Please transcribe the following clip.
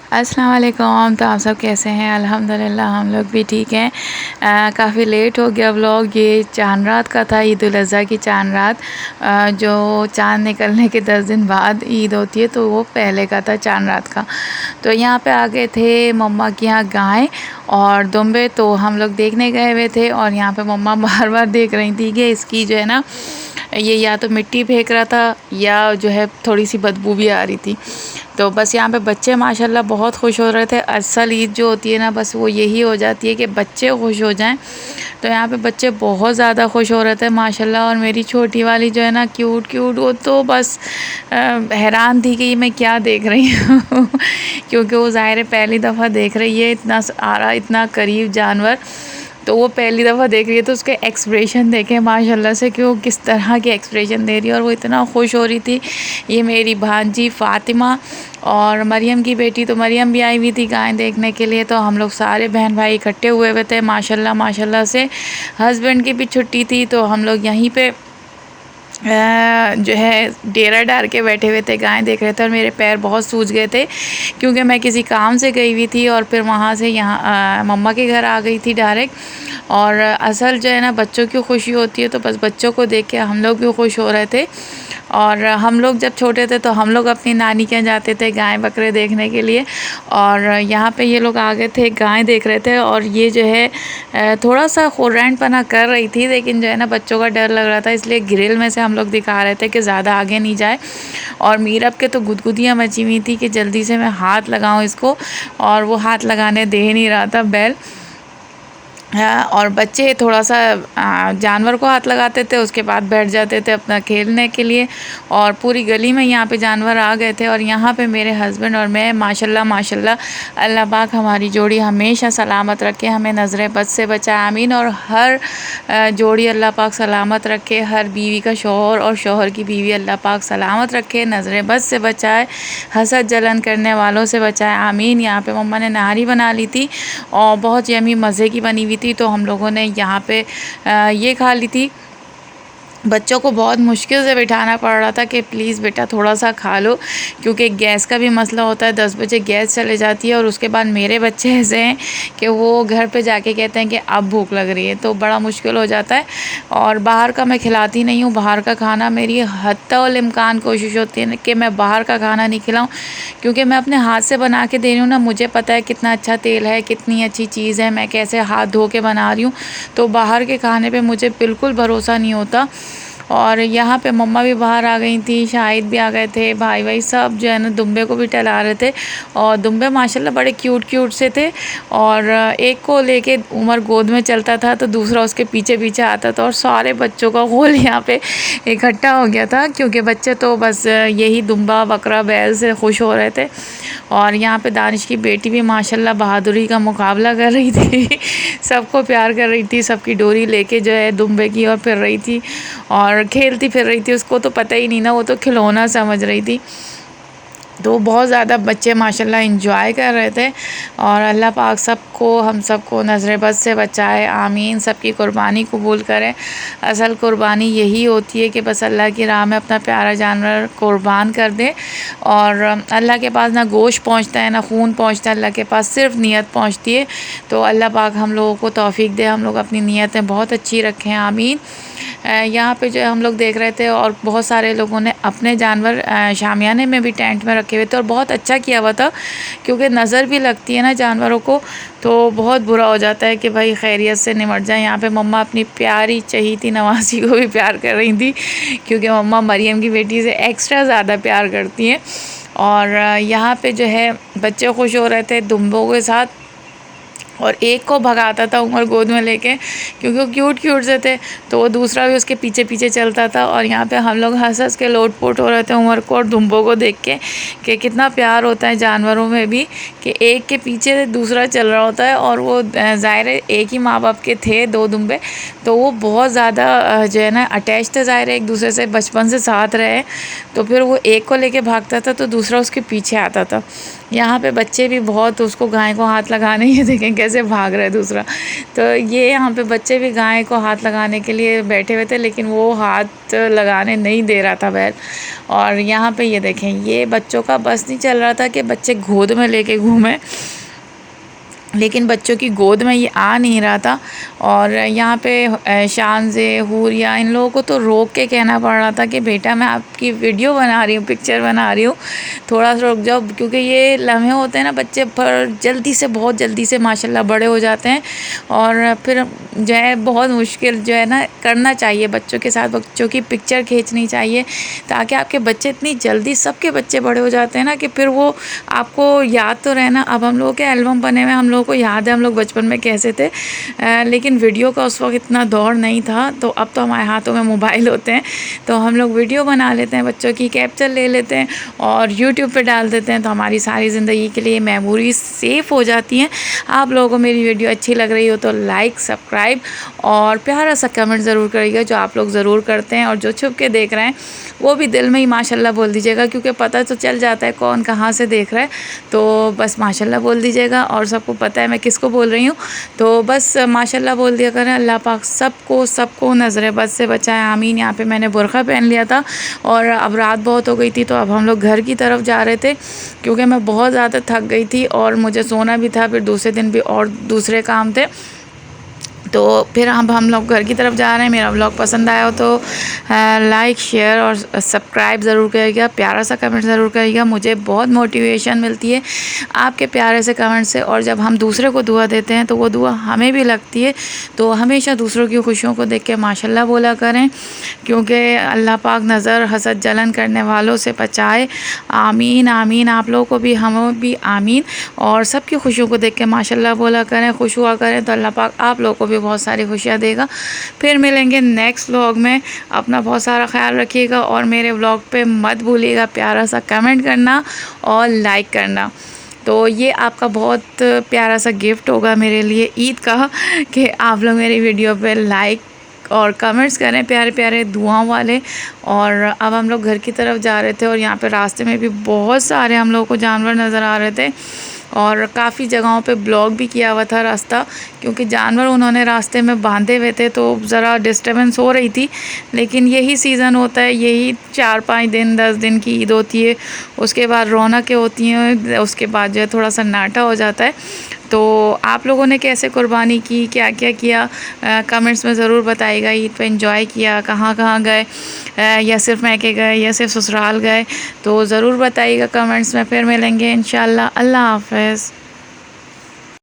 अस्सलाम वालेकुम। तो आप सब कैसे हैं? अल्हम्दुलिल्लाह हम लोग भी ठीक हैं। काफ़ी लेट हो गया व्लॉग। ये चांद रात का था, ईद उल अज़हा की चांद रात। जो चांद निकलने के 10 दिन बाद ईद होती है, तो वो पहले का था चांद रात का। तो यहाँ पे आ गए थे मम्मा के यहाँ गाय और दुम्बे, तो हम लोग देखने गए हुए थे। और यहाँ पे मम्मा बार बार देख रही थी कि इसकी जो है ना, ये या तो मिट्टी फेंक रहा था या जो है थोड़ी सी बदबू भी आ रही थी। तो बस यहाँ पे बच्चे माशाल्लाह बहुत खुश हो रहे थे। असल ईद जो होती है ना, बस वो यही हो जाती है कि बच्चे खुश हो जाएं। तो यहाँ पे बच्चे बहुत ज़्यादा खुश हो रहे थे माशाल्लाह। और मेरी छोटी वाली जो है ना, क्यूट क्यूट, वो तो बस हैरान थी कि मैं क्या देख रही हूँ क्योंकि वो ज़ाहिर है पहली दफ़ा देख रही है इतना आ रहा इतना करीब जानवर। तो वो पहली दफ़ा देख रही है, तो उसके एक्सप्रेशन देखे माशाल्लाह से कि वो किस तरह के एक्सप्रेशन दे रही है और वो इतना खुश हो रही थी। ये मेरी भांजी फ़ातिमा और मरियम की बेटी, तो मरियम भी आई हुई थी गाय देखने के लिए। तो हम लोग सारे बहन भाई इकट्ठे हुए थे माशाल्लाह माशाल्लाह से। हस्बैंड की भी छुट्टी थी, तो हम लोग यहीं पे जो है डेरा डाल के बैठे हुए थे, गाय देख रहे थे। और मेरे पैर बहुत सूज गए थे क्योंकि मैं किसी काम से गई हुई थी और फिर वहाँ से यहाँ मम्मा के घर आ गई थी डायरेक्ट। और असल जो है ना, बच्चों की खुशी होती है, तो बस बच्चों को देख के हम लोग भी खुश हो रहे थे। और हम लोग जब छोटे थे तो हम लोग अपनी नानी के यहाँ जाते थे गाय बकरे देखने के लिए। और यहाँ पे ये लोग आ गए थे, गाय देख रहे थे। और ये जो है थोड़ा सा खुरैनपना कर रही थी, लेकिन जो है ना बच्चों का डर लग रहा था, इसलिए ग्रिल में से हम लोग दिखा रहे थे कि ज़्यादा आगे नहीं जाए। और मीरब के तो गुदगुदियाँ मची हुई थी कि जल्दी से मैं हाथ लगाऊँ इसको, और वो हाथ लगाने दे नहीं रहा था बैल। और बच्चे थोड़ा सा जानवर को हाथ लगाते थे, उसके बाद बैठ जाते थे अपना खेलने के लिए। और पूरी गली में यहाँ पे जानवर आ गए थे। और यहाँ पे मेरे हस्बैंड और मैं माशाल्लाह माशाल्लाह, अल्लाह पाक हमारी जोड़ी हमेशा सलामत रखे, हमें नज़र बद से बचाए, आमीन। और हर जोड़ी अल्लाह पाक सलामत रखे, हर बीवी का शौहर और शौहर की बीवी अल्लाह पाक सलामत रखे, नज़र बद से बचाए, हसद जलन करने वालों से बचाए, आमीन। यहाँ पे मम्मा ने नहारी बना ली थी और बहुत यमी मज़े की बनी हुई थी, तो हम लोगों ने यहाँ पे ये खा ली थी। बच्चों को बहुत मुश्किल से बिठाना पड़ रहा था कि प्लीज़ बेटा थोड़ा सा खा लो, क्योंकि गैस का भी मसला होता है। 10 बजे गैस चले जाती है। और उसके बाद मेरे बच्चे ऐसे हैं कि वो घर पे जाके कहते हैं कि अब भूख लग रही है, तो बड़ा मुश्किल हो जाता है। और बाहर का मैं खिलाती नहीं हूँ, बाहर का खाना मेरी हत्तल इम्कान कोशिश होती है कि मैं बाहर का खाना नहीं खिलाऊँ, क्योंकि मैं अपने हाथ से बना के दे रही हूँ ना, मुझे पता है कितना अच्छा तेल है, कितनी अच्छी चीज़ है, मैं कैसे हाथ धो के बना रही हूँ। तो बाहर के खाने पे मुझे बिल्कुल भरोसा नहीं होता। और यहाँ पे मम्मा भी बाहर आ गई थी, शाहिद भी आ गए थे, भाई भाई सब जो है ना दुम्बे को भी टहला रहे थे। और दुम्बे माशाल्लाह बड़े क्यूट क्यूट से थे। और एक को लेके उमर गोद में चलता था, तो दूसरा उसके पीछे पीछे आता था। और सारे बच्चों का गोल यहाँ पे इकट्ठा हो गया था, क्योंकि बच्चे तो बस यही दुम्बा बकरा बैल से खुश हो रहे थे। और यहाँ पे दानिश की बेटी भी माशाल्लाह बहादुरी का मुकाबला कर रही थी सबको प्यार कर रही थी, सबकी डोरी लेके जो है दुम्बे की ओर फिर रही थी और खेलती फिर रही थी। उसको तो पता ही नहीं ना, वो तो खिलौना समझ रही थी। तो बहुत ज़्यादा बच्चे माशाल्लाह इंजॉय कर रहे थे। और अल्लाह पाक सबको हम सबको नज़र बद से बचाए, आमीन। सबकी कुर्बानी कबूल करें। असल कुर्बानी यही होती है कि बस अल्लाह की राह में अपना प्यारा जानवर कुर्बान कर दें। और अल्लाह के पास ना गोश्त पहुंचता है ना खून पहुंचता है, अल्लाह के पास सिर्फ नीयत पहुंचती है। तो अल्लाह पाक हम लोगों को तौफीक दे, हम लोग अपनी नीयतें बहुत अच्छी रखें, आमीन। यहाँ पे जो है हम लोग देख रहे थे और बहुत सारे लोगों ने अपने जानवर शामियाने में भी टेंट में रखे हुए थे। और बहुत अच्छा किया हुआ था, क्योंकि नज़र भी लगती है ना जानवरों को, तो बहुत बुरा हो जाता है कि भाई खैरियत से निमट जाए। यहाँ पे मम्मा अपनी प्यारी चहीती नवासी को भी प्यार कर रही थी, क्योंकि मम्मा मरियम की बेटी से एक्स्ट्रा ज़्यादा प्यार करती हैं। और यहाँ पे जो है बच्चे खुश हो रहे थे दुम्बों के साथ। और एक को भगाता था उमर गोद में लेके, क्योंकि वो क्यूट क्यूट से थे, तो वो दूसरा भी उसके पीछे पीछे चलता था। और यहाँ पे हम लोग हंस हंस के लोटपोट हो रहे थे उमर को और दुम्बों को देख के कि कितना प्यार होता है जानवरों में भी, कि एक के पीछे दूसरा चल रहा होता है। और वो ज़ाहिर है एक ही माँ बाप के थे दो दुम्बे, तो वो बहुत ज़्यादा जो है ना अटैच थे, ज़ाहिर है एक दूसरे से बचपन से साथ रहे। तो फिर वो एक को लेके भागता था तो दूसरा उसके पीछे आता था। यहाँ पे बच्चे भी बहुत उसको गाय को हाथ लगाने, ये देखें कैसे भाग रहा है दूसरा। तो ये यहाँ पे बच्चे भी गाय को हाथ लगाने के लिए बैठे हुए थे, लेकिन वो हाथ लगाने नहीं दे रहा था बैल। और यहाँ पे ये देखें, ये बच्चों का बस नहीं चल रहा था कि बच्चे गोद में लेके घूमें, लेकिन बच्चों की गोद में ये आ नहीं रहा था। और यहाँ पे शानज़े, हूरिया, इन लोगों को तो रोक के कहना पड़ रहा था कि बेटा मैं आपकी वीडियो बना रही हूँ, पिक्चर बना रही हूँ, थोड़ा सा रुक जाओ। क्योंकि ये लम्हे होते हैं ना, बच्चे पर जल्दी से, बहुत जल्दी से माशाल्लाह बड़े हो जाते हैं। और फिर जो है बहुत मुश्किल जो है ना करना चाहिए, बच्चों के साथ बच्चों की पिक्चर खींचनी चाहिए, ताकि आपके बच्चे इतनी जल्दी, सबके बच्चे बड़े हो जाते हैं ना कि फिर वो आपको याद तो रहना। अब हम लोगों के एल्बम बने हुए, हम लोगों को याद है हम लोग बचपन में कैसे थे, लेकिन वीडियो का उस वक्त इतना दौर नहीं था। तो अब तो हमारे हाथों में मोबाइल होते हैं, तो हम लोग वीडियो बना लेते हैं, बच्चों की कैप्चर ले लेते हैं और यूट्यूब पे डाल देते हैं। तो हमारी सारी ज़िंदगी के लिए मेमोरीज सेफ़ हो जाती हैं। आप लोगों को मेरी वीडियो अच्छी लग रही हो तो लाइक, सब्सक्राइब और प्यारा सा कमेंट ज़रूर करिएगा, जो आप लोग ज़रूर करते हैं। और जो छुप के देख रहे हैं वो भी दिल में ही माशाल्लाह बोल दीजिएगा, क्योंकि पता तो चल जाता है कौन कहाँ से देख रहा है। तो बस माशाल्लाह बोल दीजिएगा, और सबको पता है मैं किसको बोल रही हूँ। तो बस माशाल्लाह बोल दिया करें। अल्लाह पाक सबको नज़र बद से बचाए, आमीन। यहाँ पे मैंने बुरखा पहन लिया था और अब रात बहुत हो गई थी, तो अब हम लोग घर की तरफ जा रहे थे, क्योंकि मैं बहुत ज़्यादा थक गई थी और मुझे सोना भी था, फिर दूसरे दिन भी और दूसरे काम थे। तो फिर अब हम लोग घर की तरफ जा रहे हैं। मेरा व्लॉग पसंद आया हो तो लाइक, शेयर और सब्सक्राइब ज़रूर करिएगा, प्यारा सा कमेंट ज़रूर करिएगा। मुझे बहुत मोटिवेशन मिलती है आपके प्यारे से कमेंट से, और जब हम दूसरे को दुआ देते हैं तो वो दुआ हमें भी लगती है। तो हमेशा दूसरों की खुशियों को देख के माशाल्लाह बोला करें, क्योंकि अल्लाह पाक नज़र, हसद, जलन करने वालों से बचाए, आमीन आमीन। आप लोगों को भी, हमें भी आमीन। और सबकी खुशियों को देख के माशाल्लाह बोला करें, खुश हुआ करें, तो अल्लाह पाक आप लोगों को भी बहुत सारी खुशियाँ देगा। फिर मिलेंगे नेक्स्ट व्लॉग में। अपना बहुत सारा ख्याल रखिएगा और मेरे व्लॉग पे मत भूलिएगा प्यारा सा कमेंट करना और लाइक करना। तो ये आपका बहुत प्यारा सा गिफ्ट होगा मेरे लिए ईद का, कि आप लोग मेरी वीडियो पे लाइक और कमेंट्स करें प्यारे प्यारे दुआओं वाले। और अब हम लोग घर की तरफ जा रहे थे, और यहाँ पे रास्ते में भी बहुत सारे हम लोगों को जानवर नज़र आ रहे थे, और काफ़ी जगहों पे ब्लॉक भी किया हुआ था रास्ता, क्योंकि जानवर उन्होंने रास्ते में बांधे हुए थे, तो ज़रा डिस्टर्बेंस हो रही थी। लेकिन यही सीज़न होता है, यही 4-5 दिन, 10 दिन की ईद होती है, उसके बाद रौनकें होती हैं, उसके बाद जो है थोड़ा सा नाटा हो जाता है। तो आप लोगों ने कैसे कुर्बानी की, क्या क्या किया, कमेंट्स में ज़रूर बताइएगा। ईद पे एंजॉय किया, कहाँ कहाँ गए, या सिर्फ मैके गए या सिर्फ ससुराल गए, तो ज़रूर बताइएगा कमेंट्स में। फिर मिलेंगे इंशाल्लाह। अल्लाह हाफ़िज़।